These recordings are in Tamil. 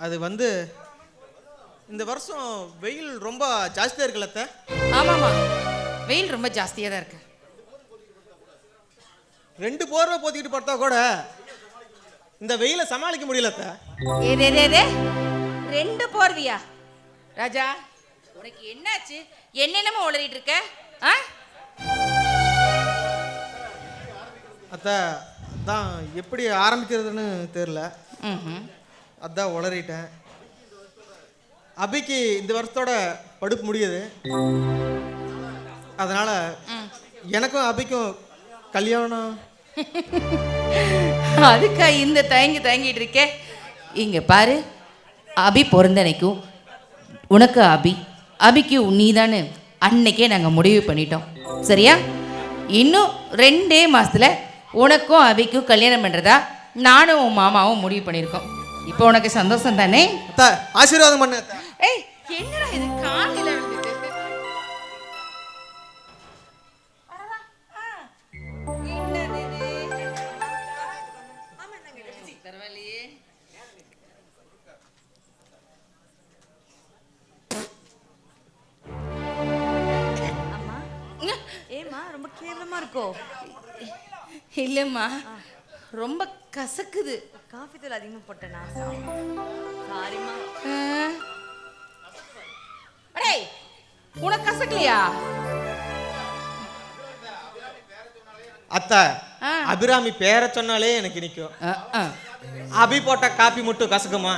அது வந்து இந்த வருஷம் வெயில் ரொம்ப ஜாஸ்தியாக இருக்குல்ல அத்தை? ஆமாம்மா, வெயில் ரொம்ப ஜாஸ்தியாக தான் இருக்கு. 2 போர்வை போத்திக்கிட்டு படுத்தா கூட இந்த வெயிலை சமாளிக்க முடியல அத்தை. ஏதே 2 போர்வியா? ராஜா, உனக்கு என்னாச்சு? என்னென்னமோ உளறிட்டு இருக்க? அத்தை அதான் எப்படி ஆரம்பிக்கிறதுன்னு தெரியல. அதான் உளறிட்டேன். அபிக்கு இந்த வருஷத்தோட படிப்பு முடியுது. அதனால எனக்கும் அபிக்கும் கல்யாணம். அதுக்கா இந்த தயங்கிட்டு இருக்கே? இங்க பாரு, அபி பிறந்தனைக்கும் உனக்கு அபிக்கு நீதானு அன்னைக்கே நாங்கள் முடிவு பண்ணிட்டோம். சரியா? இன்னும் 2 மாசத்துல உனக்கும் அபிக்கும் கல்யாணம் பண்றதா நானும் உன் மாமாவும் முடிவு பண்ணியிருக்கோம். இப்போ உனக்கு சந்தோஷம் தானே? அத்தை ஆசீர்வாதம் பண்ணு அத்தை. ஏய், என்னடா இது காலையில விழுந்துட்டு? ஏமா ரொம்ப கேவலமா இருக்கோ? இல்லம்மா, ரொம்ப கசக்குது. காஃபி தூள் அதிகமா போட்டேனா? சாரிமா. அடே, உனக்கு கசக்கலையா? அத்தை அபிராமி பேரை சொன்னாலே எனக்கு நிற்கும். அபி போட்ட காப்பி மட்டும் கசக்குமா?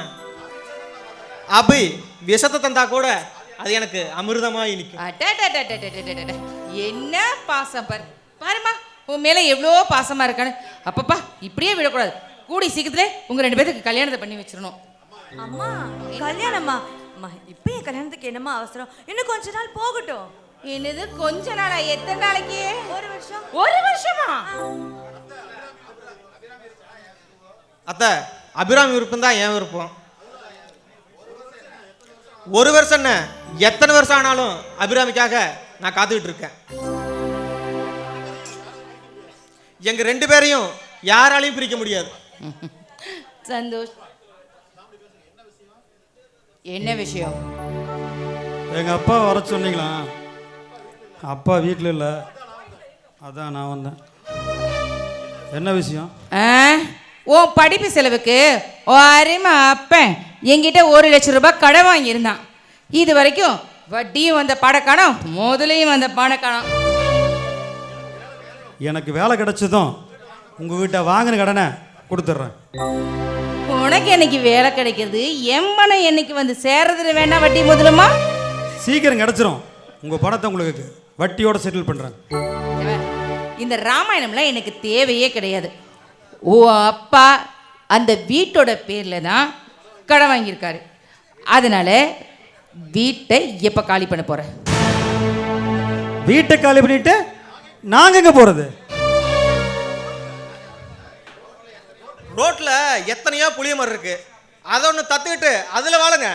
அபி விஷத்தை தந்தா கூட அது எனக்கு அமிர்தமாய் நிற்கும். என்ன பாசம் பாரு, பாருமா உன் மேல எவ்வளோ பாசமா இருக்கான்னு. அப்பப்பா, இப்படியே விடக்கூடாது. கூடி சீக்கிரத்துல உங்க 2 பேருக்கு கல்யாணத்தை பண்ணி வச்சிடணும். அம்மா, கல்யாணமா? அம்மா, இப்போ என் கல்யாணத்துக்கு என்னம்மா அவசரம்? இன்னும் கொஞ்ச நாள் போகட்டும். என்னது கொஞ்ச நாளா? எத்தனை நாளைக்கு? 1 வருஷம். 1 வருஷமா? அத்தை அபிராமி விருப்பம் தான் என் விருப்பம். 1 வருஷம் என்ன, எத்தனை வருஷம் ஆனாலும் அபிராமிக்காக நான் காத்துக்கிட்டு இருக்கேன். எங்க 2 பேரையும் யாராலையும் பிரிக்க முடியாது. சந்தோஷ், என்ன விஷயம்? எங்க அப்பா வர சொன்னீங்களா? அப்பா வீட்டில் இல்லை, அதான் நான் வந்தேன். என்ன விஷயம்? உன் படிப்பு செலவுக்கு அருமை அப்பன் என்கிட்ட 1 லட்சம் ரூபாய் கடன் வாங்கியிருந்தான். இது வரைக்கும் வட்டியும் வந்த பணக்கானம், முதலையும் வந்த பணக்கானம். எனக்கு வேலை கிடைச்சதும் உங்ககிட்ட வாங்கின கடனை கொடுத்துட்றேன். உனக்கு என்னைக்கு வேலை கிடைக்கிறது? எம்பனை என்னைக்கு வந்து சேர்றதுல வேணா வட்டி முதலுமா? சீக்கிரம் கிடைச்சிரும். உங்கள் பணத்தை உங்களுக்கு வட்டியோட செட்டில் பண்ணுறேன். இந்த ராமாயணம்லாம் எனக்கு தேவையே கிடையாது. ஓ அப்பா அந்த வீட்டோட பேரில் தான் கடன் வாங்கியிருக்காரு. அதனால வீட்டை எப்போ காலி பண்ண போகிறேன்? வீட்டை காலி பண்ணிட்டு நாங்கள் எங்கே போகிறது? ரோட்ல எத்தனையோ புளிய மரம் இருக்கு, அதை ஒன்று தத்துக்கிட்டு அதில் வாழுங்க.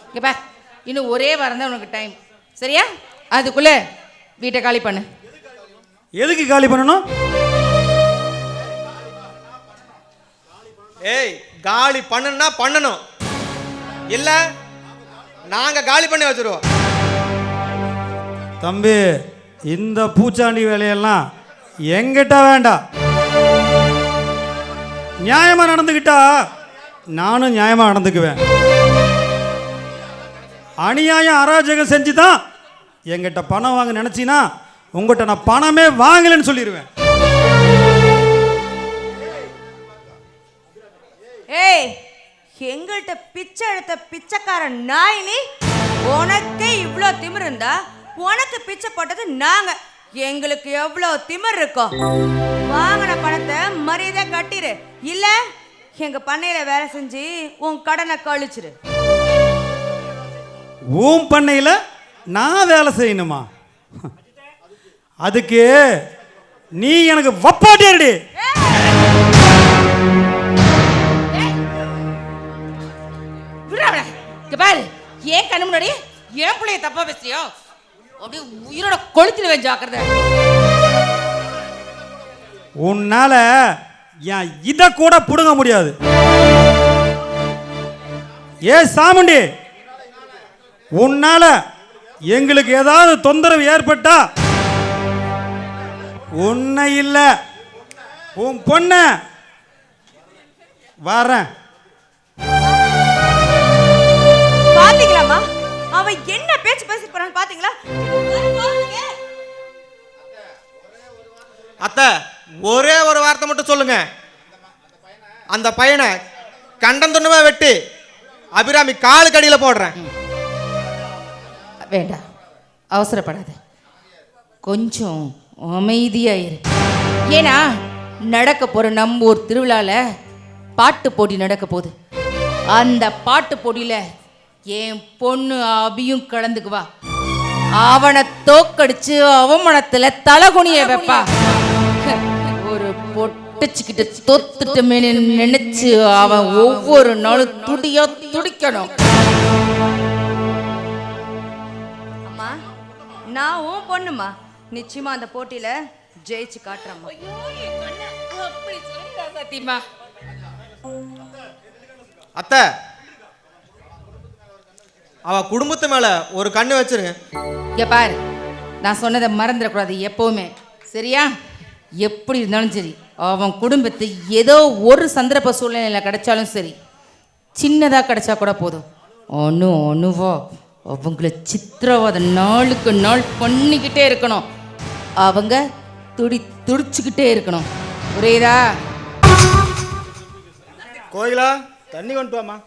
இங்கே பார், இன்னும் 1 வாரம் தான் உனக்கு டைம். சரியா? அதுக்குள்ளே வீட்டை காலி பண்ணு. எதுக்கு காலி பண்ணணும்? ஏய், காலி பண்ணணும்னா பண்ணணும், இல்லை நாங்கள் காலி பண்ணி வச்சிருவோம். தம்பி, இந்த பூச்சாண்டி வேலையெல்லாம் எங்கிட்ட வேண்டாம். நியாயமா நடந்துக்கிட்டா நானும் நியாயமா நடந்துக்குவேன். அநியாயம் அராஜகம் செஞ்சு தான் எங்கிட்ட பணம் வாங்க நினைச்சினா உங்ககிட்ட நான் பணமே வாங்கலன்னு சொல்லிடுவேன். ஏய், எங்கள்கிட்ட பிச்சை எடுத்த பிச்சைக்காரன் நாய் நீ. உனக்கே இவ்வளோ திமிர் இருந்தா உனக்கு பிச்சை போட்டது நாங்க. எங்களுக்கு எவ்வளோ திமிர் இருக்கும்? வாங்கின பணத்தை மரியாதை கட்டிரு, இல்ல எங்க பண்ணையில வேலை செஞ்சு உன் கடனை கழிச்சிரு. உன் பண்ணையில் நான் வேலை செய்யணுமா? அதுக்கு நீ எனக்கு வப்பாட்டியடி. பாரு, ஏன் கண்ணு முன்னாடி ஏன் பிள்ளைய தப்பா பேசுறியோ? அப்படியே உயிரோட கொளுத்திடுவேன், ஜாக்கிரதை. உன்னால ஏன் இதை கூட புடுங்க முடியாது. ஏ சாமுண்டி, உன்னால எங்களுக்கு ஏதாவது தொந்தரவு ஏற்பட்டா உன்னை இல்ல உன் பொண்ண வரேன். பாத்தீங்களாமா அவன் என்ன பேச்சு பேசிட்டு போறான்னு பாத்தீங்களா? அத்தை ஒரே ஒரு வார்த்தை மட்டும் சொல்லுங்க. அந்த பையனை கண்டந்துண்ணுமே வெட்டி அபிராமி காலுக்கு அடியில் போடுறேன். வேண்டாம், அவசரப்படாத, கொஞ்சம் அமைதியாயிரு. ஏன்னா நடக்க போற நம்ம ஊர் திருவிழால பாட்டு போட்டி நடக்க போகுது. அந்த பாட்டு போட்டியில என் பொண்ணு அபியும் கலந்துக்குவா. அவனை தோக்கடிச்சு அவமானத்துல தலகுனிய வைப்பா. ஒரு பொட்டுச்சுக்கிட்டு தோத்துட்டமே நினைச்சு அவன் ஒவ்வொரு நாளும் துடியா துடிக்கணும். அம்மா, நான் உன் பொண்ணுமா, நிச்சயமா அந்த போட்டியில ஜெயிச்சு காட்டுறேம்மா. அத்தை அவ குடும்பத்து மேல ஒரு கண்ணு வச்சிருங்க. இங்க பாரு, நான் சொன்னதை மறந்துடக்கூடாது எப்பவுமே, சரியா? எப்படி இருந்தாலும் சரி, அவன் குடும்பத்தை ஏதோ ஒரு சந்தர்ப்ப சூழ்நிலையில் கிடைச்சாலும் சரி, சின்னதாக கிடைச்சா கூட போதும், அணுவா அவங்கள சித்திரவதை நாளுக்கு நாள் பண்ணிக்கிட்டே இருக்கணும். அவங்க துடிச்சுக்கிட்டே இருக்கணும். புரியுதா? கோயிலா தண்ணி கொண்டு வாமா.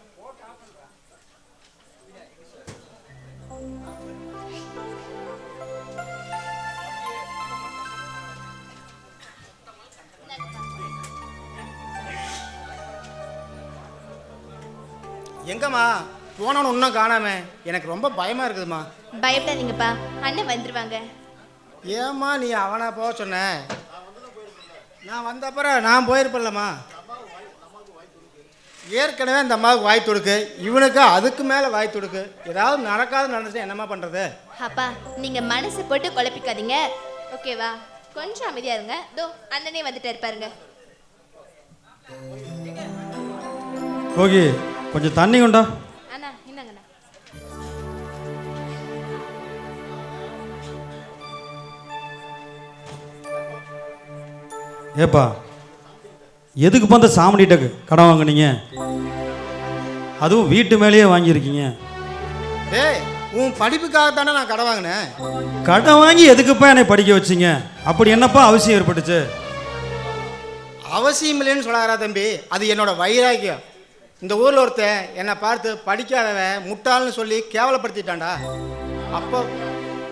எங்கம்மா போனவனு இன்னும் காணாம, எனக்கு ரொம்ப பயமா இருக்குதுமா. பயப்படாதீங்கப்பா, அண்ணன் வந்துருவாங்க. ஏம்மா நீ அவனா போக சொன்ன? நான் வந்த அப்புறம் நான் போயிருப்பேன்லம்மா. ஏற்கனவே இந்த அம்மாவுக்கு வாய் துடுக்கு, இவனுக்கு அதுக்கு மேலே வாய் துடுக்கு. ஏதாவது நடந்துச்சு என்னம்மா பண்ணுறது? அப்பா நீங்க மனசு போட்டு குழப்பிக்காதீங்க, ஓகேவா? கொஞ்சம் அமைதியா இருங்க. தோ அண்ணனே வந்துட்டு இருப்பாருங்க. ஓகே, கொஞ்சம் தண்ணி கொண்டா. அண்ணா இந்தாங்கண்ணா. ஏப்பா, எதுக்கு அந்த சாமண்டிகிட்ட கடன் வாங்குனீங்க? அதுவும் வீட்டு மேலேயே வாங்கியிருக்கீங்க. டேய், உன் படிப்புக்காகத்தானே நான் கடன் வாங்கினேன். கடன் வாங்கி எதுக்குப்பா என்னை படிக்க வச்சிங்க? அப்படி என்னப்பா அவசியம் ஏற்பட்டுச்சு? அவசியம் இல்லைன்னு சொல்லாரா தம்பி, அது என்னோட வைராக்கியம். இந்த ஊரில் ஒருத்தன் என்னை பார்த்து படிக்காதவன் முட்டாள்னு சொல்லி கேவலப்படுத்திட்டான்டா. அப்போ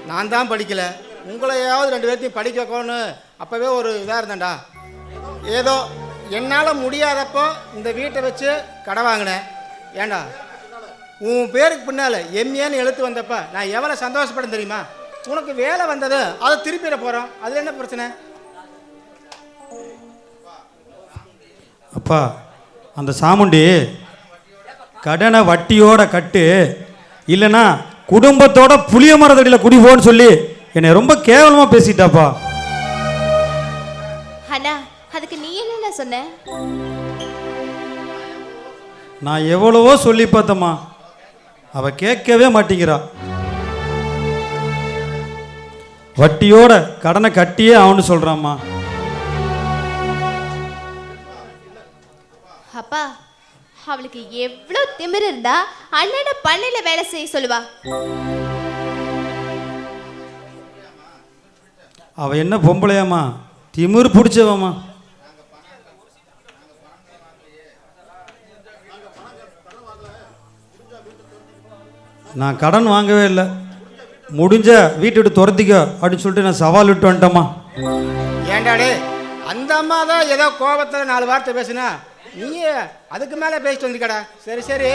நான் தான் படிக்கலை, உங்களையாவது 2 பேர்த்தையும் படிக்க வைக்கணும்னு அப்போவே ஒரு இதாக இருந்தேன்டா. ஏதோ என்னால் முடியாதப்போ இந்த வீட்டை வச்சு கடை வாங்கினேன். ஏண்டா, உன் பேருக்கு பின்னால் எம்ஏன்னு எழுத்து வந்தப்போ நான் எவ்வளோ சந்தோஷப்படும் தெரியுமா? உனக்கு வேலை வந்தது, அதை திருப்பிட போகிறோம், அதில் என்ன பிரச்சனை? அப்பா, அந்த சாமுண்டி கடனை வட்டியோட கட்டு, இல்லைன்னா குடும்பத்தோட புளிய மரத்தடியில் குடி போன்னு சொல்லி என்னை ரொம்ப கேவலமாக பேசிட்டாப்பா. அண்ணா அதுக்கு நீ என்ன சொன்ன? நான் எவ்வளவோ சொல்லி பார்த்தம்மா, அவ கேட்கவே மாட்டேங்கிறா. வட்டியோட கடனை கட்டியே அவனு சொல்றாம்மா. அப்பா அவளுக்கு எவ்வளோ திமிரு இருந்தா அண்ணனை பண்ணையில வேலை செய்ய சொல்லுவா. அவ என்ன பொம்பளையாம்மா, திமிரு பிடிச்சவம்மா. நான் கடன் வாங்கவே இல்லை, முடிஞ்ச வீட்டை விட்டு துரத்திக்க அப்படின்னு சொல்லிட்டு நான் சவால் விட்டு வந்துட்டேம்மா. ஏண்டாடே, அந்த அம்மா தான் ஏதோ கோபத்தில் 4 வார்த்தை பேசுனா, நீ அதுக்கு மேலே பேசிட்டு வந்துக்கடா. சரி சரி,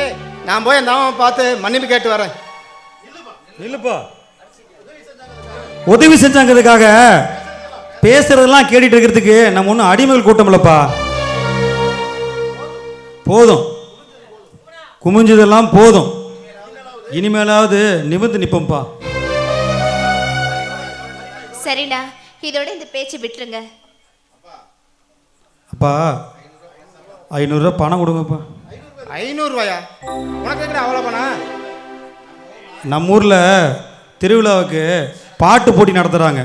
நான் போய் அந்த அம்மாவை பார்த்து மன்னிப்பு கேட்டு வரேன். இல்லைப்பா, உதவி செஞ்சாங்கிறதுக்காக பேசுறதெல்லாம் கேட்டுட்டு இருக்கிறதுக்கு நம்ம ஒன்றும் அடிமைகள் கூட்டம் இல்லைப்பா. போதும், குமிஞ்சதெல்லாம் போதும், இனிமேலாவது நிமிர்ந்து நிற்போம்ப்பா. சரிண்ணா, இதோட இந்த பேச்சு விட்டுருங்க. அப்பா, 500 பணம் கொடுங்கப்பா. 500 ரூபாயா? உனக்கு எங்கடா அவ்வளோ பணம்? நம்ம ஊரில் திருவிழாவுக்கு பாட்டு போட்டி நடத்துகிறாங்க.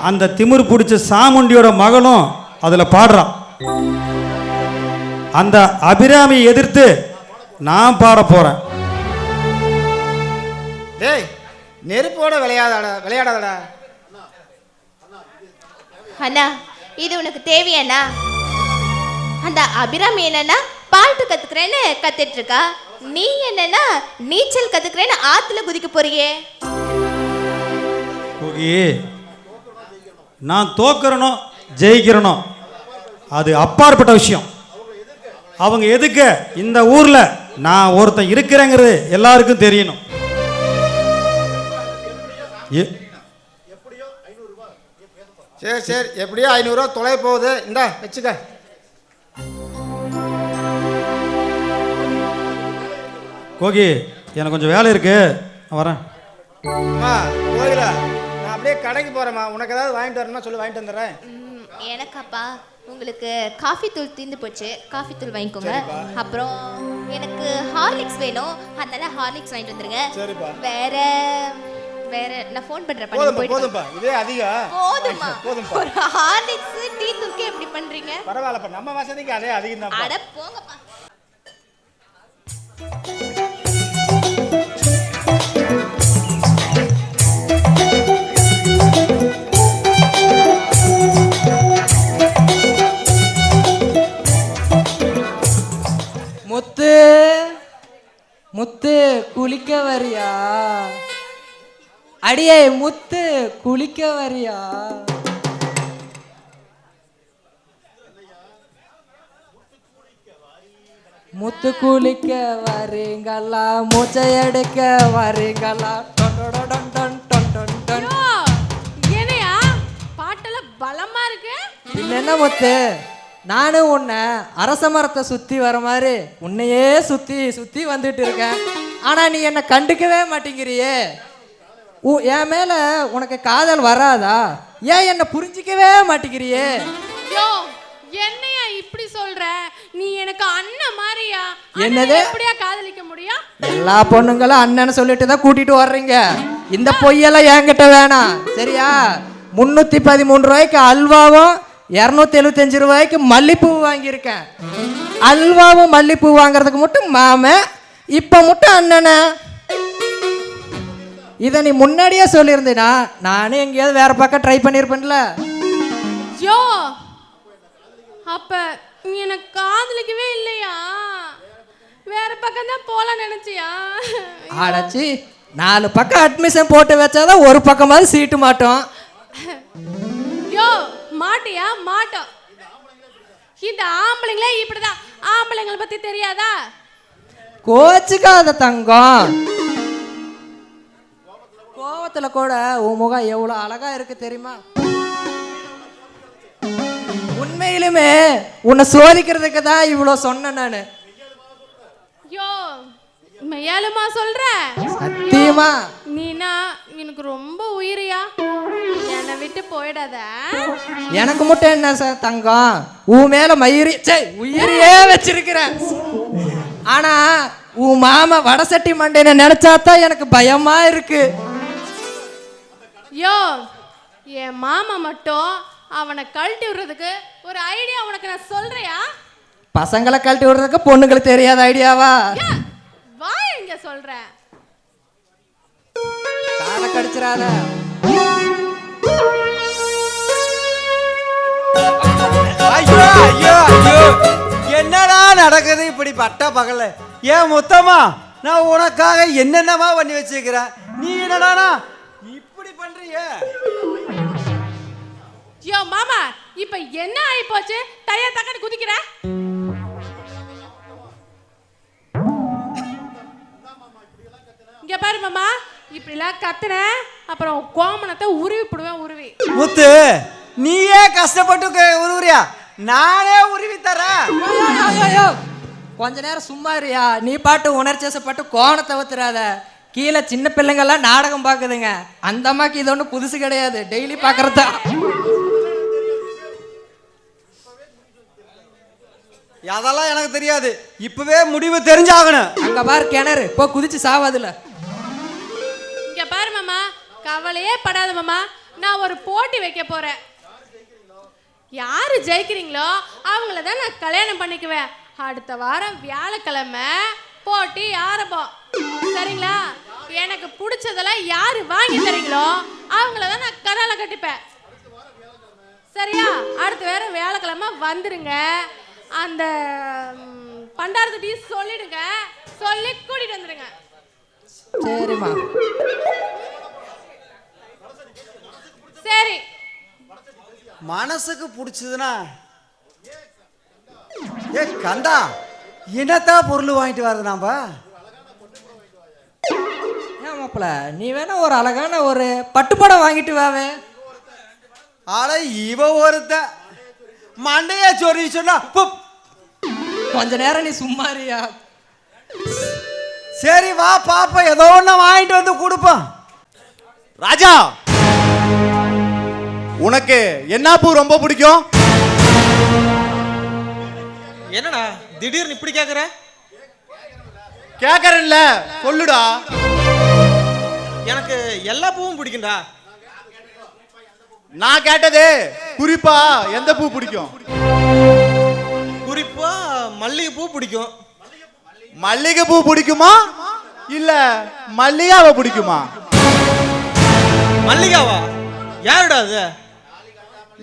அந்த திமிர் பிடிச்ச சாமுண்டியோட மகளும் அதில் பாடுறான். அந்த அபிராமியை எதிர்த்து நான் பாட போகிறேன். டேய், நெருப்போட விளையாடாதடா. அண்ணா இது உனக்கு தேவையாண்ணா? அந்த அபிராமி என்னன்னா பாட்டு கத்துக்கிறேன்னு கத்துட்டு இருக்கா, நீ என்னன்னா நீச்சல் கத்துக்கிறேன்னு ஆத்துல குதிக்க போறியே. நான் தோக்கிறனோ ஜெயிக்கிறனோ அது அப்பாற்பட்ட விஷயம். அவங்க எதுக்கு இந்த ஊர்ல நான் ஒருத்தன் இருக்கிறேங்கிறது எல்லாருக்கும் தெரியணும். சரி சரி, எப்படியோ 500 ரூபா தொலை போகுது, இந்தா வச்சுக்க. கோகி, எனக்கு கொஞ்சம் வேலை இருக்கு, நான் வரேன். கோகில, நான் அப்படியே கடைக்கு போறேம்மா. உனக்கு ஏதாவது வாங்கிட்டு வரணும்னா சொல்லி வாங்கிட்டு வந்துடுறேன். எனக்காப்பா உங்களுக்கு காஃபி தூள் தீர்ந்து போச்சு, காஃபி தூள் வாங்கிக்கோங்க. அப்புறம் எனக்கு ஹார்லிக்ஸ் வேணும், அதனால ஹார்லிக்ஸ் வாங்கிட்டு வந்துருங்க. சரிப்பா. வேற வேற நான் ஃபோன் பண்றேன். போதும்பா, இதே அதிகம். போதுமா? ஒரு ஹார்லிக்ஸ் டீ தூளுக்கு எப்படி பண்றீங்க? பரவாயில்லப்பா, நம்ம வசதிக்கு அதே அதிகம் தான். அட போங்கப்பா. முத்து முத்து குளிக்க வரியா? அடியே முத்து குளிக்க வரியா? முத்து குளிக்க வரீங்களா? மூச்சை எடுக்க வரீங்களா? என்னையா பாட்டெல்லாம் பலமா இருக்கு. என்ன முத்து, நானும் உன்னை அரச மரத்தை சுற்றி வர மாதிரி உன்னையே சுற்றி சுற்றி வந்துட்டு இருக்கேன். ஆனால் நீ என்னை கண்டுக்கவே மாட்டேங்கிறியே. என் மேலே உனக்கு காதல் வராதா? ஏன் என்னை புரிஞ்சிக்கவே மாட்டேங்கிறியே? யோ, என்னையா இப்படி சொல்ற? நீ எனக்கு அண்ணன் மாதிரியா? என்னது? எப்படியா காதலிக்க முடியும்? எல்லா பொண்ணுங்களும் அண்ணன்னு சொல்லிட்டு தான் கூட்டிட்டு வர்றீங்க. இந்த பொய்யெல்லாம் என்கிட்ட வேணாம், சரியா? 313 ரூபாய்க்கு அல்வாவும் 275 ரூபாய்க்கு மல்லிப்பூ வாங்கியிருக்கேன். அல்வாவும் மல்லிப்பூ வாங்குறதுக்கு மட்டும் மாமன், இப்போ மட்டும் அண்ணனை. இதை நீ முன்னாடியே சொல்லியிருந்தேனா நானும் எங்கேயாவது வேற பக்கம் ட்ரை பண்ணியிருப்பேன்ல. யோ, அப்ப நீ எனக்கு காதலிக்கவே இல்லையா? வேற பக்கம் தான் போலாம் நினைச்சியா? ஆடாச்சி, 4 பக்கம் அட்மிஷன் போட்டு வச்சாதான் ஒரு பக்கமாவது சீட்டு மாட்டோம். யோ, மாட்டியா? மாட்டோம். இந்த ஆம்பளைங்களே இப்படிதான். ஆம்பளைங்களை பத்தி தெரியாதா? கோச்சுக்காத தங்கம். கோவத்துல கூட உன் முகம் எவ்வளவு அழகா இருக்கு தெரியுமா? உண்மையிலுமே உன்னை சோதிக்கிறதுக்கு தான் இவ்வளவு சொன்னேன் நானு. யோ, மெய்யாலுமா சொல்ற? சத்தியமா. நீனா எனக்கு ரொம்ப உயிரியா, என்னை விட்டு போயிடாத. எனக்கு மட்டும் என்ன சார் தங்கம், உன் மேல உயிரியே வச்சிருக்கிற. ஆனா உன் மாமா வடசட்டி மண்டையை நினைச்சாதான் எனக்கு பயமா இருக்கு. யோ, என் மாமா மட்டும் அவனை கழட்டி விடுறதுக்கு ஒரு ஐடியா உனக்கு நான் சொல்றியா? பசங்களை கழட்டி விடுறதுக்கு பொண்ணுங்களுக்கு தெரியாத ஐடியாவா? வா, இங்க சொல்றேன். காலை கடிச்சிடாத. ஐயோ ஐயோ ஐயோ, என்னடா நடக்குது இப்படி பட்ட பகல? ஏன் முத்தமா, நான் உனக்காக என்னென்னமா பண்ணி வச்சிருக்கிறேன், நீ என்னடானா இப்படி பண்றீங்க? யோ மாமா, இப்ப என்ன ஆயி போச்சு? டைய தக்கன்னு குதிக்கிற. இங்க பாரு மாமா, இப்படிலாம் கத்துன அப்புறம் கோமணத்தை உருவி போடுவேன். உருவி முத்து, நீயே கஷ்டப்பட்டு உருவுறியா? நானே உருவி தரேன். கொஞ்ச நேரம் சும்மா இருயா. நீ பாட்டு உணர்ச்சப்பட்டு கோணத்தை ஊத்துறாத. கீழே சின்ன பிள்ளைங்கெல்லாம் நாடகம் பார்க்குதுங்க. அந்த அம்மாக்கு இது ஒன்றும் புதுசு கிடையாது, டெய்லி பார்க்கறதா. அதெல்லாம் எனக்கு தெரியாது. இப்பவே முடிவு தெரிஞ்சாகணும். அங்க பாரு கிணறு, போ குதிச்சு சாவாதுல. இங்க பாரு மாமா, கவலையே படாத மாமா, நான் ஒரு போட்டி வைக்க போறேன். யாரு ஜெயிக்கிறீங்களோ அவங்கள தான் நான் கல்யாணம் பண்ணிக்குவேன். அடுத்த வாரம் வியாழக்கிழமை போட்டி ஆரம்பம். சரிங்களா? எனக்கு பிடிச்சதெல்லாம் யாரு வாங்கி தரீங்களோ அவங்கள தான் நான் கனால கட்டிப்பேன். சரியா? அடுத்த வாரம் வியாழக்கிழமை வந்துருங்க. அந்த பண்டாரத்துட்டையும் சொல்லிடுங்க, சொல்லி கூட்டிட்டு வந்துடுங்க. சரிம்மா. சரி. மனசுக்கு பிடிச்சதுன்னா ஏ கந்தா, என்னத்தான் பொருள் வாங்கிட்டு வர்றது நாம? ஏன் மாப்பிள்ள, நீ வேணா ஒரு அழகான ஒரு பட்டுப்படம் வாங்கிட்டு வாவே. ஆனா இவ ஒருத்த மண்டையா சொறி சொன்னா கொஞ்ச நேரம் நீ சும்மாரியா. சரி வா பாப்பா, ஏதோ ஒண்ணு வாங்கிட்டு வந்து கொடுப்போம். ராஜா, உனக்கு என்ன பூ ரொம்ப பிடிக்கும்? என்னடா திடீர்னு இப்படி கேக்குற? கேக்குறேன்ல, சொல்லுடா. எனக்கு எல்லா பூவும் பிடிக்கும்டா. நான் கேட்டது குறிப்பா எந்த பூ பிடிக்கும்? குறிப்பா மல்லிகை பூ பிடிக்கும். மல்லிகை பூ பிடிக்குமா இல்ல மல்லிகாவை பிடிக்குமா? மல்லிகாவா? யாருடா அது?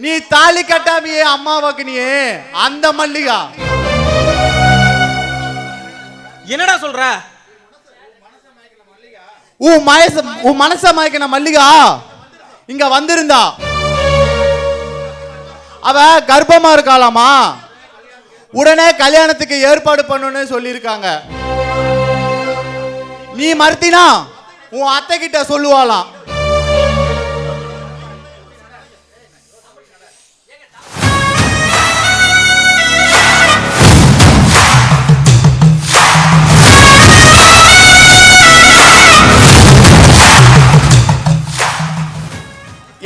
நீ தாலி கட்டாமையே அம்மாவாக்கு நீ அந்த மல்லிகா. என்னடா சொல்ற? உன் மனச மயக்கின மல்லிகா இங்க வந்திருந்தா. அவ கர்ப்பமா இருக்காளாமா, உடனே கல்யாணத்துக்கு ஏற்பாடு பண்ணணும்னு சொல்லியிருக்காங்க. நீ மறுத்தினா உன் அத்தை கிட்ட சொல்லுவாளாம்.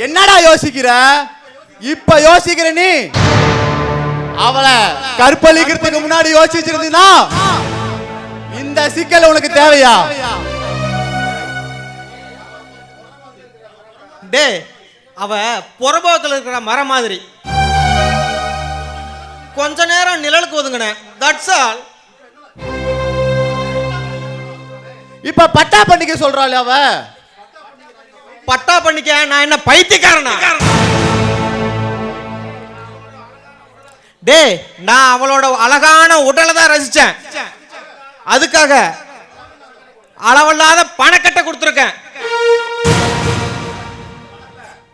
என்னடா யோசிக்கிற? இப்ப யோசிக்கிற நீ அவளை கற்பழிக்கிறதுக்கு முன்னாடி யோசிச்சிருந்தீனா இந்த சிக்கல் உனக்கு தேவையா? டே, அவ புறம்போகத்தில் இருக்கிற மரம் மாதிரி. கொஞ்ச நேரம் நிழலுக்கு ஒதுங்கின. That's all. இப்ப பட்டா பண்ணிக்க சொல்றாள் அவ. பட்டா பண்ணிக்க நான் என்ன பைத்தியக்காரனா? டே, நான் அவளோட அழகான உடலை தான் ரசிச்சேன். அதுக்காக அளவில்லாத பணக்கட்டை கொடுத்துருக்கேன்.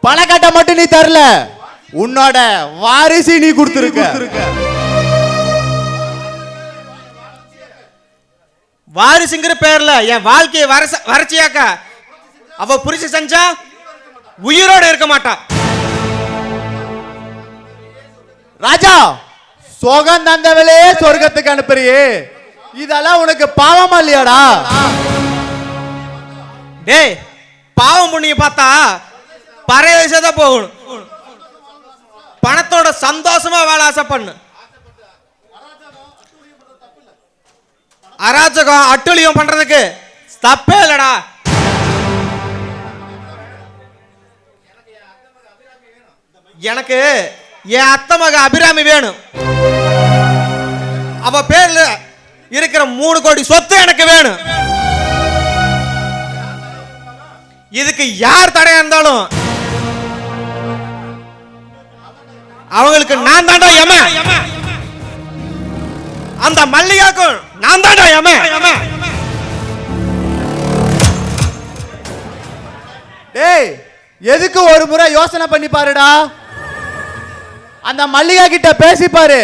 பணக்கட்டை மட்டும் நீ தரல, உன்னோட வாரிசு நீ கொடுத்துருக்க. வாரிசுங்கிற பேர்ல என் வாழ்க்கையை வறட்சியாக்க அவ புரிச்சு செஞ்சா உயிரோட இருக்க மாட்டா. ராஜா, சோகம் தந்தவளே சொர்க்கத்துக்கு அனுப்புறியே, இதெல்லாம் உனக்கு பாவமா இல்லையாடா? டேய், பாவம் புண்ணிய பார்த்தா பறைய வயசாதான் போகணும். பணத்தோட சந்தோஷமா வாழ ஆசை பண்ணு. அராஜகம் அட்டுழியம் பண்றதுக்கு தப்பே இல்லடா. எனக்கு என் அத்தை மக அபிராமி வேணும். அவ பேர்ல இருக்கிற 3 கோடி சொத்து எனக்கு வேணும். இதுக்கு யார் தடையா இருந்தாலும் அவங்களுக்கு நான் தாண்டா யமன். அந்த மல்லிகாக்கும் நான் தாண்டா யமன். டேய், எதுக்கு ஒரு முறை யோசனை பண்ணி பாருடா. அந்த மல்லிகா கிட்ட பேசி பாரு,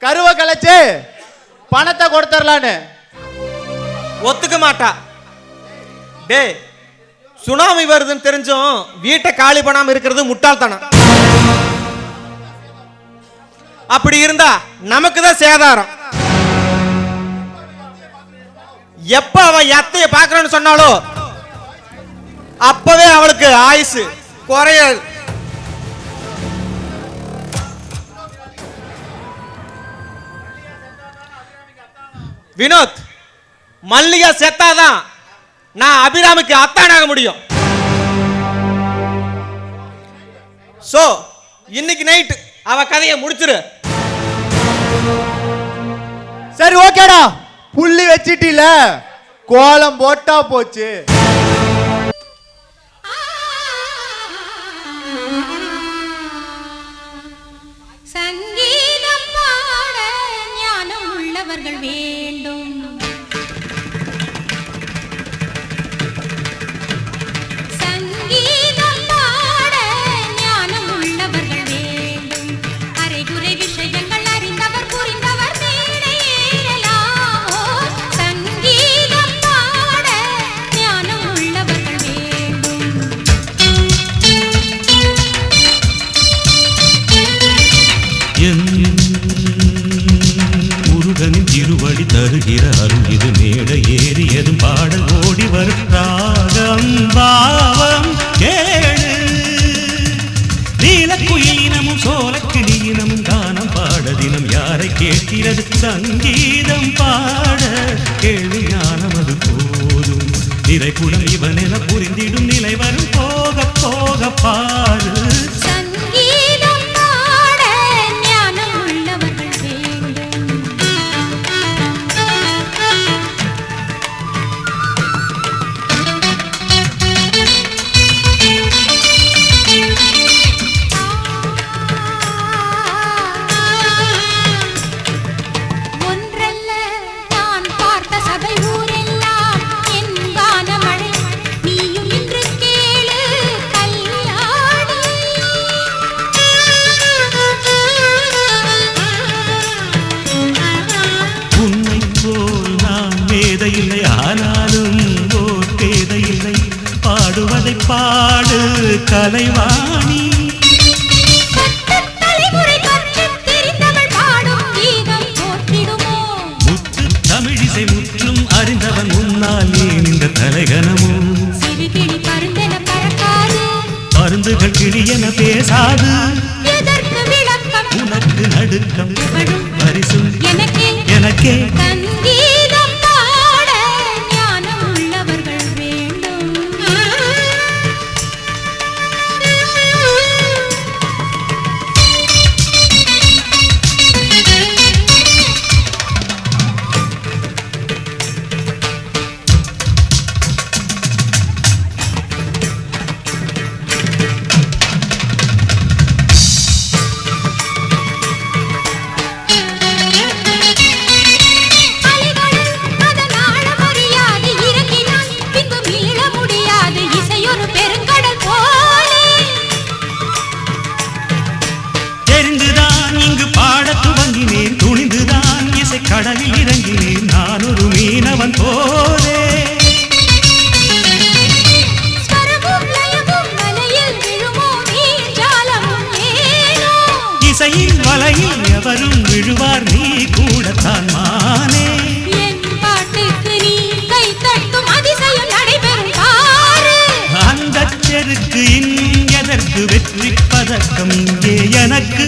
கருவை கலைச்சு பணத்தை கொடுத்துடலான்னு. ஒத்துக்க மாட்டா. டேய், சுனாமி வருதுன்னு தெரிஞ்சும் வீட்டை காலி பண்ணாம இருக்கிறது முட்டாள்தனம். அப்படி இருந்தா நமக்கு தான் சேதாரம். எப்ப அவ அத்தைய பாக்குறேன்னு சொன்னாலோ அப்பவே அவளுக்கு ஆயுசு குறைய. வினோத், மல்லிகா செத்தாதான் நான் அபிராமிக்கு அத்தானாக முடியும். சோ இன்னைக்கு நைட் அவ கதையை முடிச்சிரு. சரி ஓகேடா, புள்ளி வச்சிட்டில, கோலம் போட்டா போச்சு. சங்கீதம் பாட ஞானம் உள்ளவர்கள் வேண்டும். சங்கீதம் பாட ஞானம் உள்ளவர்கள் வேண்டும். அரைகுறை விஷயங்கள் அறிந்தவர் புரிந்தவர் மேடை ஏறலாமோ. சங்கீதம் பாட ஞானம் உள்ளவர்கள் வேண்டும். முருகனின் திருவடி தருகிற அருள் இது. மேடை ஏறியதும் பாடல் ஓடி வரும் ராகம் பாவம் கேளு. நீலக்குயிலினமும் சோலக்கிளியினமும் கானம் பாட தினம் யாரை கேட்கிறது? சங்கீதம் பாட கேள்வி ஞானம் அது போதும். நிறைகுடம் இவன் என புரிந்திடும் நிலை வரும் போக போக பாரு. சங்கீதம் பாட ஞானம் உள்ளவர்கள் வேண்டும். ஒன்றல்ல நான் பார்த்த சபை ஊரெல்லாம் என் கானமழை. நீயும் இன்று கேளு கல்யாணி. உன்னை போல் நான் மேதையில்லை, ஆனாலும் ஓர் பேதையில்லை. பாடுவதை பாடு கலைவாணி. தலைமுறை கற்றுத் தெரிந்தவள் பாடும் கீதம் போற்றிடுமோ. முத்து தமிழிசை முற்றும் அறிந்தவன் முன்னால் ஏன் இந்த தலைகனமும்? சிறுகிளி பருந்தென பறக்காது, மருந்துகள் கிளியென பேசாது. எதற்கு விளக்கம் உனக்கு நடுக்கம் புகழும் பரிசும் எனக்கே. எனக்கே. சங்கீதம் பாட ஞானம் உள்ளவர்கள் வேண்டும். அலைகளில் அதன் ஆழம் அறியாது இறங்கினான் பின்பு மீள முடியாது. இசையொரு பெருங்கடல் போலே. தெரிந்துதான் இங்கு பாடத் துவங்கினேன், துணிந்துதான் இசை கடலில் இறங்கினேன். நான் ஒரு மீனவன் போலே. ஸ்வரமும் லயமும் வலையில் விழுமோ மீன்ஜாலமும் ஏனோ. இசையின் வலையில் எவரும் விழுவார், நீ கூடத்தான் மானே. என் பாட்டுக்கு நீ கை தட்டும் அதிசயம் நடைபெறும் பாரு. அந்த செருக்கு எதற்கு வெற்றி பதக்கம் இங்கே எனக்கு.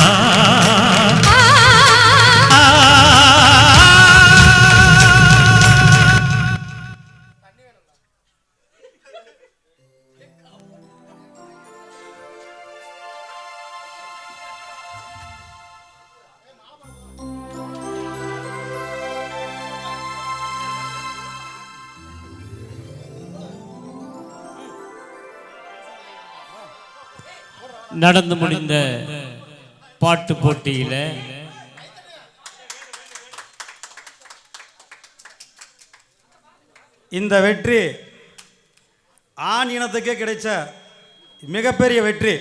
ஆ, ஆ, ஆ, ஆ. நடந்து முடிந்த பாட்டு போட்டியில இந்த வெற்றி ஆண் இனத்துக்கே கிடைச்ச மிகப்பெரிய வெற்றி.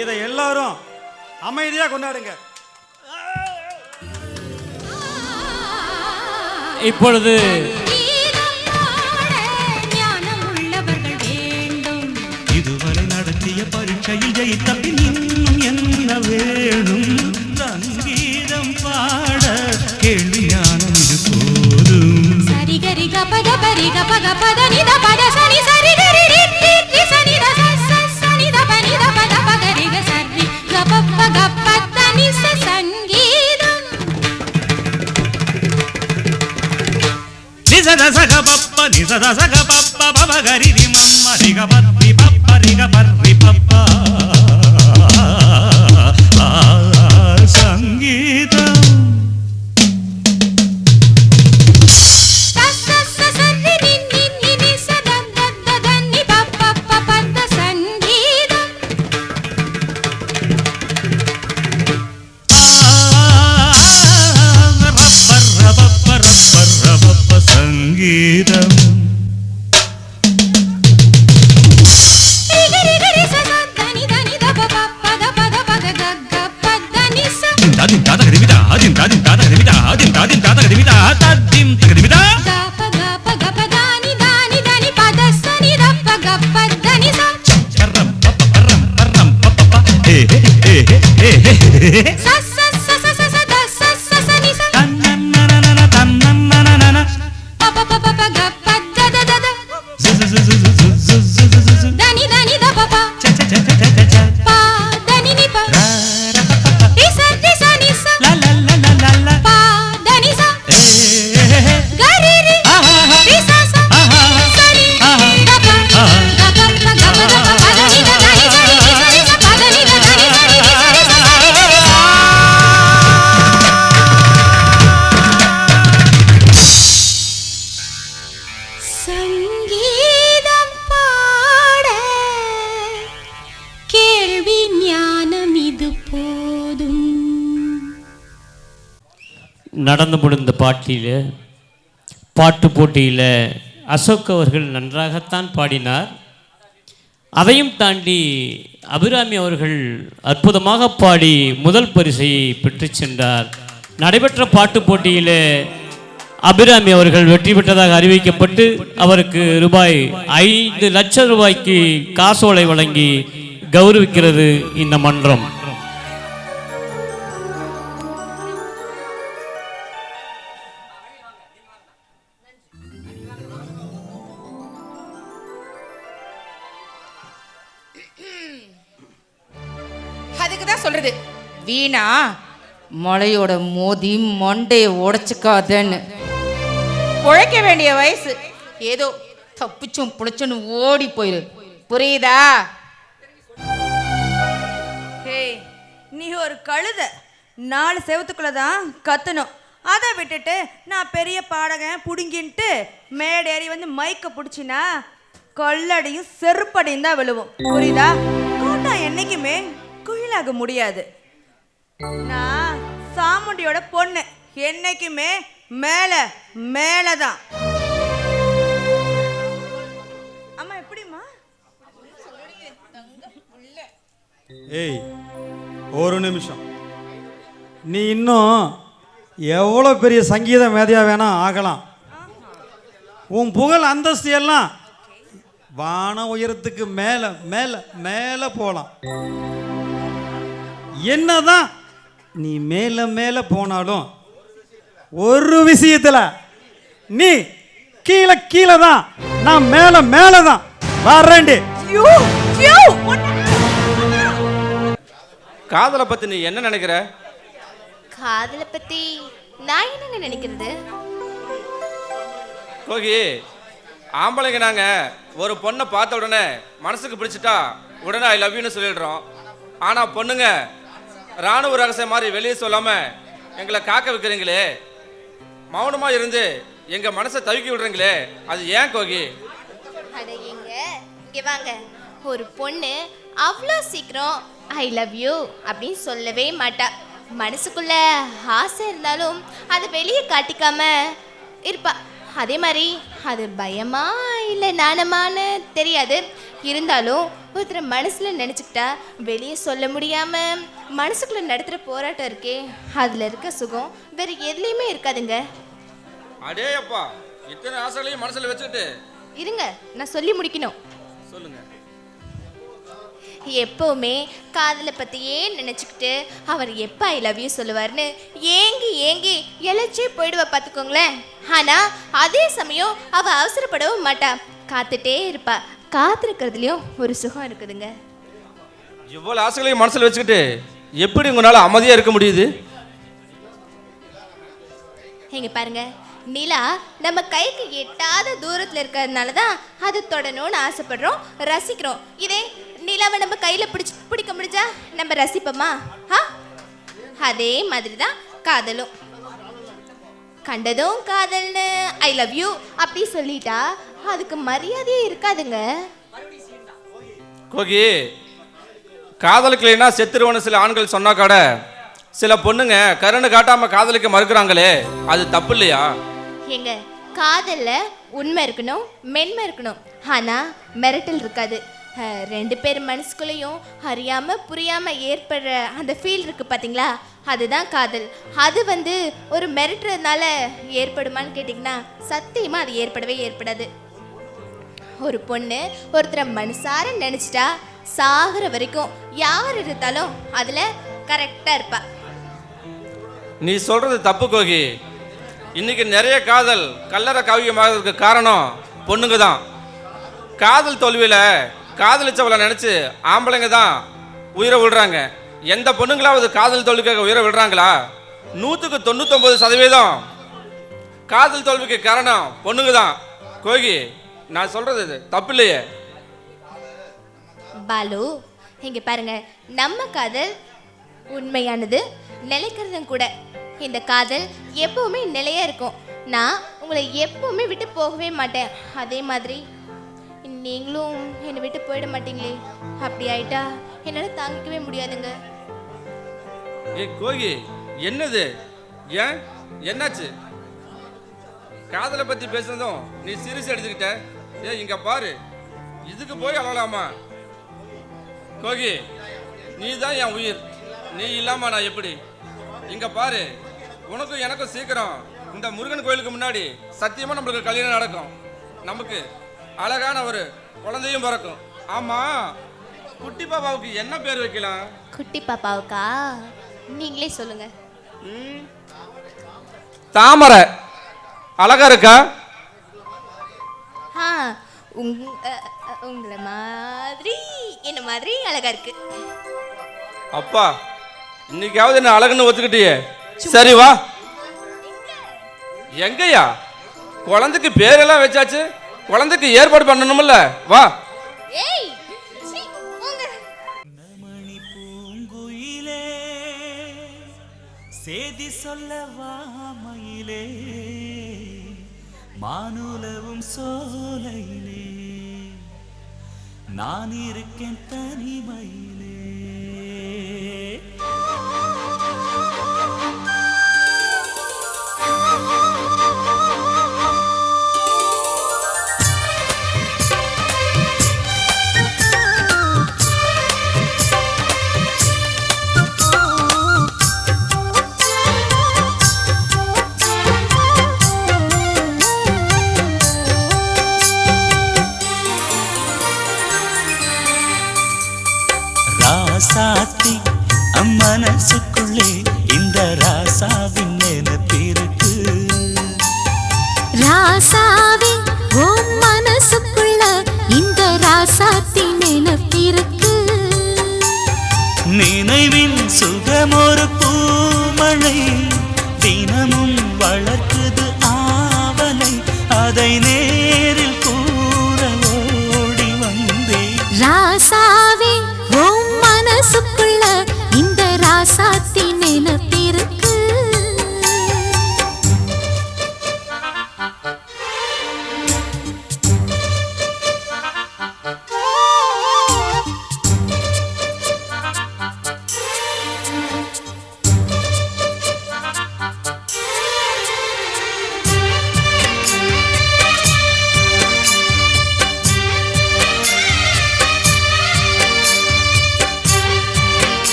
இதை எல்லாரும் அமைதியா கொண்டாடுங்க. இப்பொழுது சங்கீதம் பாட ஞானம் உள்ளவர்கள் வேண்டும். இதுவரை நடத்திய பரீட்சையில் ஜெயித்த பின் இன்னும் என்ன வேணும்? சங்கீதம் பாட கேள்வி ஞானம் இது போதும். சரிகரி கபத பரி கபக பத நித பத சனி சரிகரி ரித்தி ரி சனி த ச சனி த பனி த பத பகரி க சரி கபப்ப கப்ப தனி ச சங்கீதம். சக பப்ப நிசத சக பப்ப பவகரிதி மம்ம ரிக பப்பி பப்ப ரிக பர்ரி பப்பா சங்கீதம் சங்கீதம் தாதிம் தாத கதிமிதா ஆதிம் தாதிம் தாத கதிமிதா ஆதிம் தாதிம் தாத கதிமிதா தாதிம் தகதிமிதா பர்ரம் பப்ப பர்ரம் பர்ரம் பப்ப ஹே ஹே ஹே ஹே தன்னன்னனன தன்னன்னனன சங்கீதம் பாட கேள்வி ஞானம் இது போதும். நடந்து முடிந்த பாட்டு போட்டியில் அசோக் அவர்கள் நன்றாகத்தான் பாடினார். அதையும் தாண்டி அபிராமி அவர்கள் அற்புதமாக பாடி முதல் பரிசை பெற்று சென்றார். நடைபெற்ற பாட்டு போட்டியில் அபிராமி அவர்கள் வெற்றி பெற்றதாக அறிவிக்கப்பட்டு அவருக்கு ரூபாய் 5 லட்சம் ரூபாய்க்கு காசோலை வழங்கி கௌரவிக்கிறது இந்த மன்றம். அதுக்கு தான் சொல்றது வீணா மலையோட மோதி மண்டையை உடைச்சுக்காதன்னு. உழைக்க வேண்டிய வயசு, ஏதோ தப்பிச்சும் புளிச்சுன்னு ஓடி போயிரு, புரியுதா? ஹே, நீ ஒரு கழுத, 4 செவத்துக்குள்ள தான் கத்தணும். அதை விட்டுட்டு நான் பெரிய பாடகன் புடுங்கின்ட்டு மேடேறி வந்து மைக்க பிடிச்சினா கொள்ளடியும் செருப்படியும் தான் விழுவும், புரியுதா? கோட்டா என்னைக்குமே குயிலாக முடியாது. நான் சாமுண்டியோட பொண்ணு, என்னைக்குமே மேல மேலதான். அம்மா எப்படிம்மா? ஏய், ஒரு நிமிஷம். நீ இன்னும் எவ்வளோ பெரிய சங்கீத மேதையா வேணா ஆகலாம். உன் புகழ் அந்தஸ்து எல்லாம் வான உயரத்துக்கு மேலே மேலே மேலே போகலாம். என்னதான் நீ மேலே மேலே போனாலும் ஒரு விஷயத்தில் நீ கீழே கீழே தான், நான் மேலே மேலே தான் வரேன்டி. காதலை பற்றி நீ என்ன நினைக்கிற? காதலை பத்தி நான் என்னங்க நினைக்கிறது? கோகி, ஆம்பளைங்க நாங்கள் ஒரு பொண்ணை பார்த்த உடனே மனசுக்கு பிடிச்சிட்டா உடனே ஐ லவ் யூன்னு சொல்லிடுறோம். ஆனால் பொண்ணுங்க ராணுவ ரகசியம் மாதிரி வெளியே சொல்லாமல் எங்களை காக்க வைக்கிறீங்களே, மௌனமாக இருந்து எங்கள் மனசை தவிக்கி விடுறீங்களே, அது ஏன் கோகி? அட இங்க வாங்க. ஒரு பொண்ணு அவ்வளோ சீக்கிரம் ஐ லவ் யூ அப்படின்னு சொல்லவே மாட்டா. மனசுக்குள்ள ஆசை இருந்தாலும் அதை வெளியே காட்டிக்காம இருப்பா. அதே மாதிரி அது பயமா இல்லை நாணமான்னு தெரியாது. இருந்தாலும் ஒருத்தர் மனசில் நினச்சிக்கிட்டா வெளியே சொல்ல முடியாமல் மனசுக்குள்ளே நடத்துகிற போராட்டம் இருக்கே, அதில் இருக்க சுகம் வேறு எதுலேயுமே இருக்காதுங்க. அடே அப்பா, இத்தனை ஆசைகளையும் மனசில் வச்சுக்கிட்டு இருங்க, நான் சொல்லி முடிக்கணும். சொல்லுங்க. எப்போவுமே காதலை பற்றியே நினச்சிக்கிட்டு அவர் எப்போ ஐ லவ் யூ சொல்லுவார்னு ஏங்கி ஏங்கி எழச்சே போயிடுவா பார்த்துக்கோங்களேன். ஆனால் அதே சமயம் அவள் அவசரப்படவும் மாட்டா, காத்துட்டே இருப்பா. காத்திருக்கிறதுலையும் ஒரு சுகம் இருக்குதுங்க. இவ்வளோ ஆசைகளையும் மனசில் வச்சுக்கிட்டு எப்படி உங்களால் அமைதியாக இருக்க முடியுது? இங்கே பாருங்க, நிலா நம்ம கைக்கு எட்டாத தூரத்தில் இருக்கிறதுனால தான் அது தொடணும்னு ஆசைப்படுறோம், ரசிக்கிறோம். இதே நிலாவை நம்ம கையில் பிடிக்க முடிஞ்சா நம்ம ரசிப்போமா? அதே மாதிரி தான் காதலும். கண்டதும் காதல்னு ஐ லவ் யூ அப்படி சொல்லிட்டா அதுக்கு மரியாதையே இருக்காதுங்க. கோகி, காதலிக்கலைன்னா செத்துருவனு சில ஆண்கள் சொன்னா கூட சில பொண்ணுங்க கருணை காட்டாம காதலிக்க மறுக்கிறாங்களே, அது தப்பு இல்லையா? எங்க காதல்ல உண்மை இருக்கணும், மென்மை இருக்கணும், ஆனா மிரட்டல் இருக்காது. ரெண்டு பேர் மனசுக்குள்ளேயும் அறியாம புரியாம ஏற்படுற அந்த ஃபீல் இருக்கு பாத்தீங்களா, அதுதான் காதல். அது ஒரு மிரட்டுறதுனால ஏற்படுமான்னு கேட்டிங்கன்னா சத்தியமா அது ஏற்படவே ஏற்படாது. ஒரு பொண்ணு ஒருத்தரை மனசார நினைச்சிட்டா சாகிற வரைக்கும் யார் இருந்தாலும் அதுல கரெக்டா இருப்பா. நீ சொல்றது தப்பு கோகி. இன்னைக்கு நிறைய காதல் கல்லறை காவியமாகிறதுக்கு காரணம் பொண்ணுங்க தான். காதல் தோல்வியில் காதலிச்சவளை நினச்சி ஆம்பளைங்க தான் உயிரை விடுறாங்க. எந்த பொண்ணுங்களாவது காதல் தோல்விக்காக உயிரை விடுறாங்களா? 99% காதல் தோல்விக்கு காரணம் பொண்ணுங்க தான். கோகி, நான் சொல்றது இது தப்பு இல்லையே? பாலு, இங்க பாருங்க, நம்ம காதல் உண்மையானது, நிலைக்கிறதும் கூட. இந்த காதல் எப்பவுமே நிலையா இருக்கும். நான் உங்களை எப்பவுமே விட்டு போகவே மாட்டேன். அதே மாதிரி நீங்களும் என்னை விட்டு போயிட மாட்டீங்களே. அப்படி ஆயிட்டா என்னால் தாங்கிக்கவே முடியாதுங்க. ஏ கோகி, என்னது? ஏன் என்னாச்சு? காதலை பத்தி பேசுனதும் நீ சீரியஸ் எடுத்துக்கிட்ட. இங்க பாரு, இதுக்கு போய் அழலாமா? கோகி, நீ தான் என் உயிர். நீ இல்லாம நான் எப்படி? இங்க பாரு, உனக்கும் எனக்கும் சீக்கிரம் இந்த முருகன் கோயிலுக்கு முன்னாடி சத்தியமா நம்மளுக்கு கல்யாணம் நடக்கும். நமக்கு அழகான ஒரு குழந்தையும் பிறக்கும். ஆமா, குட்டி பாப்பாவுக்கு என்ன பேர் வைக்கலாம்? குட்டி பாப்பாவுக்கா? நீங்களே சொல்லுங்க. தாமரை. அழகா இருக்கா? உங்களை மாதிரி என்ன மாதிரி அழகா இருக்கு. அப்பா, இன்னைக்காவது என்ன அழகுன்னு ஒத்துக்கிட்டியே. சரி வா. எங்கயா? குழந்தைக்கு பேரெல்லாம் வச்சாச்சு, குழந்தைக்கு ஏற்பாடு பண்ணணும்ல. வா. பூங்குயிலே சேதி சொல்லவா மயிலே, மானுலவும் சோலையிலே நான் இருக்கேன் தனிமையிலே. ராசாத்தி அம்மனசுக்குள்ளே இந்த ராசாவின் நினைப்பிருக்கு. ராசாவே ஓம் மனசுக்குள்ள இந்த ராசாத்தி நினைப்பிருக்கு. நினைவின் சுகமொரு பூமழை தினமும் வளர்க்குது ஆவலை, அதை நேரில் கூற ஓடி வந்தே. ராசாவே ஓம் மனசுக்குள்ள இந்த ராசாத்தி நினைப்பிருக்கு.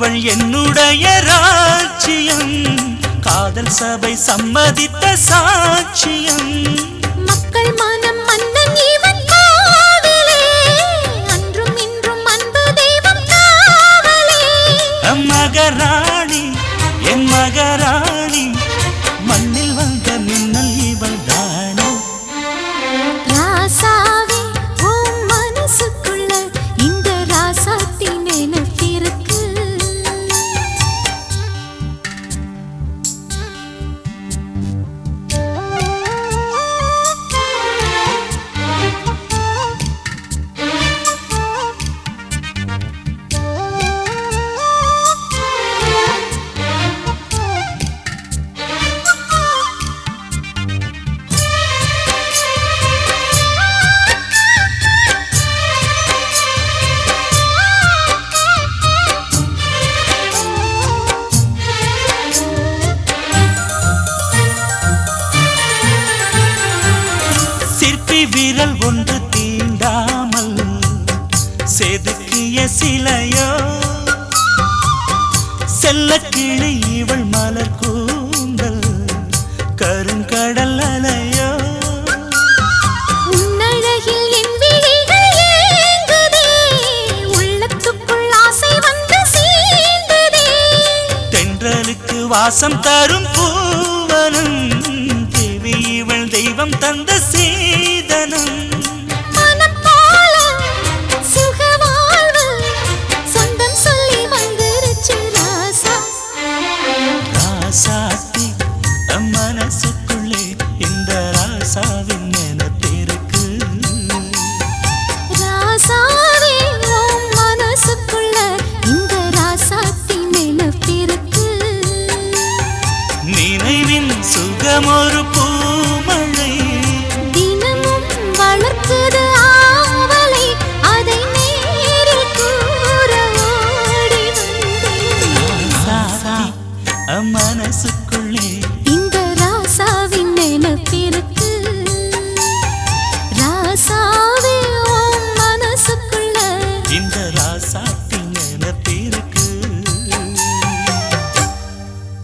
இவள் என்னுடைய ராஜ்யம், காதல் சபை சம்மதித்த சாட்சியம். மக்கள் மனம் மன்னன் இவன் காவலே, அன்றும் இன்றும் அன்பு தெய்வம் காவலே. மகராணி என் மகராணி, மண்ணில் வந்த மின்னல் இவள் தானே. ராசாவே உன் மனசுக்குள்ள இந்த ராசாத்தி நினைப்பிருக்கு. சிற்பி விரல் ஒன்று தீண்டாமல் செதுக்கிய சிலையோ, செல்ல கிளி இவள் மலர் கூந்தல் கருங்கடல் அலையோ. உன்னழகில் என் விழிகள் ஏங்குதே, உள்ளத்துக்குள் ஆசை வந்து சீண்டுதே. தென்றலுக்கு வாசம் தரும் பூவனம், தேவி இவள் தெய்வம் தந்த சீ